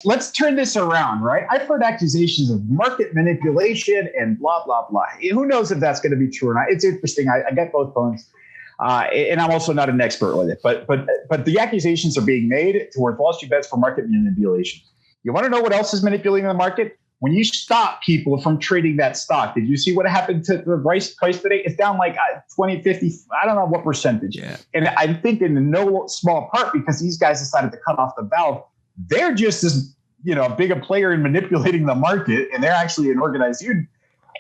let's turn this around, right? I've heard accusations of market manipulation and blah, blah, blah. Who knows if that's going to be true or not? It's interesting. I get both points. And I'm also not an expert with it. But the accusations are being made towards Wallstreetbets for market manipulation. You want to know what else is manipulating the market? When you stop people from trading that stock, did you see what happened to the price today? It's down like 20, 50, I don't know what percentage. Yeah. And I think in no small part because these guys decided to cut off the valve. They're just as, big a player in manipulating the market, and they're actually an organized union.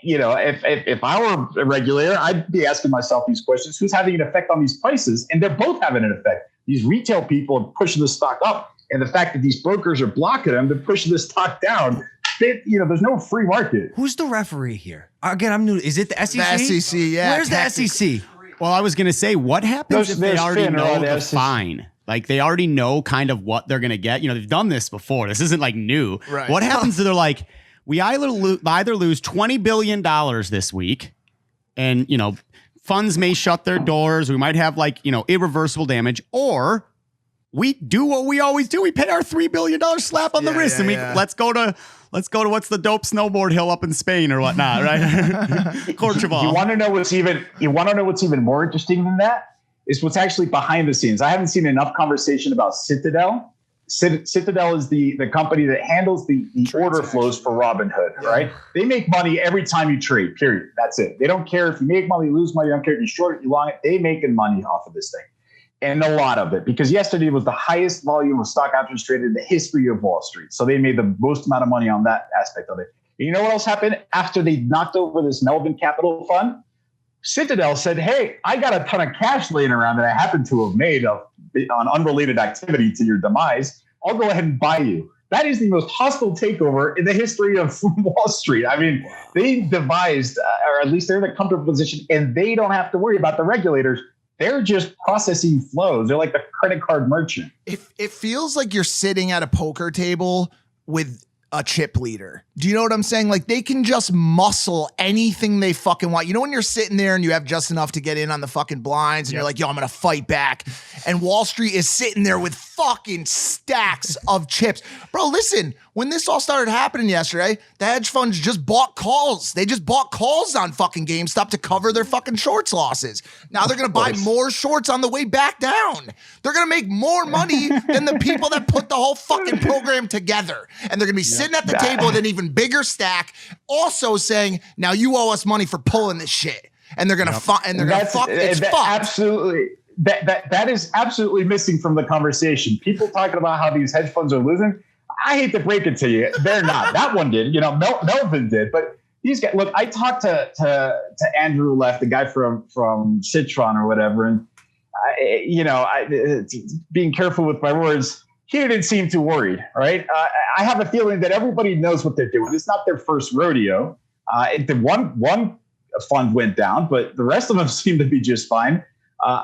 If I were a regulator, I'd be asking myself these questions. Who's having an effect on these prices? And they're both having an effect. These retail people are pushing the stock up, and the fact that these brokers are blocking them, they're pushing the stock down. There's no free market. Who's the referee here? Again, I'm new. Is it the SEC? The SEC, yeah. Where's the SEC? Well, I was going to say, what happens if they already know the fine? Like, they already know kind of what they're going to get. They've done this before. This isn't like new. Right. What happens if they're like, we either lose $20 billion this week, and, funds may shut their doors. We might have irreversible damage, or we do what we always do. We pay our $3 billion slap on the wrist, and let's go to what's the dope snowboard hill up in Spain or whatnot, right? Corcheval. You want to know what's even more interesting than that? Is what's actually behind the scenes. I haven't seen enough conversation about Citadel. Citadel is the company that handles the order flows for Robinhood, right? They make money every time you trade, period. That's it. They don't care if you make money, lose money. They don't care if you short it, you long it. They making money off of this thing. And a lot of it, because yesterday was the highest volume of stock options traded in the history of Wall Street. So they made the most amount of money on that aspect of it. And you know what else happened? After they knocked over this Melvin Capital Fund, Citadel said, hey, I got a ton of cash laying around that I happen to have made on unrelated activity to your demise. I'll go ahead and buy you. That is the most hostile takeover in the history of Wall Street. I mean, they devised, or at least they're in a comfortable position, and they don't have to worry about the regulators. They're just processing flows. They're like the credit card merchant. It feels like you're sitting at a poker table with a chip leader. Do you know what I'm saying? Like, they can just muscle anything they fucking want. When you're sitting there and you have just enough to get in on the fucking blinds and you're like, yo, I'm going to fight back. And Wall Street is sitting there with fucking stacks of chips. Bro, listen, when this all started happening yesterday, the hedge funds just bought calls. They just bought calls on fucking GameStop to cover their fucking shorts losses. Now they're going to buy more shorts on the way back down. They're going to make more money than the people that put the whole fucking program together. And they're going to be sitting at the table with an even bigger stack, also saying, now you owe us money for pulling this shit. And they're going to fuck. It's fucked. Absolutely. That is absolutely missing from the conversation. People talking about how these hedge funds are losing. I hate to break it to you. They're not. That one did. Melvin did. But these guys, look, I talked to Andrew Leff, the guy from Citron or whatever. And, being careful with my words, he didn't seem too worried, right? I have a feeling that everybody knows what they're doing. It's not their first rodeo. One fund went down, but the rest of them seem to be just fine.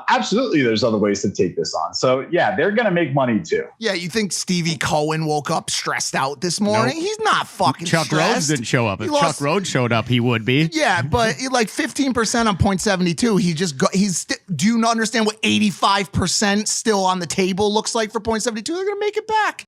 Absolutely, there's other ways to take this on. So, yeah, they're going to make money, too. Yeah, you think Stevie Cohen woke up stressed out this morning? Nope. He's not fucking Chuck stressed. Rhodes didn't show up. If Chuck Rhodes showed up, he would be. Yeah, but like 15% on 0.72. Do you understand what 85% still on the table looks like for 0.72? They're going to make it back.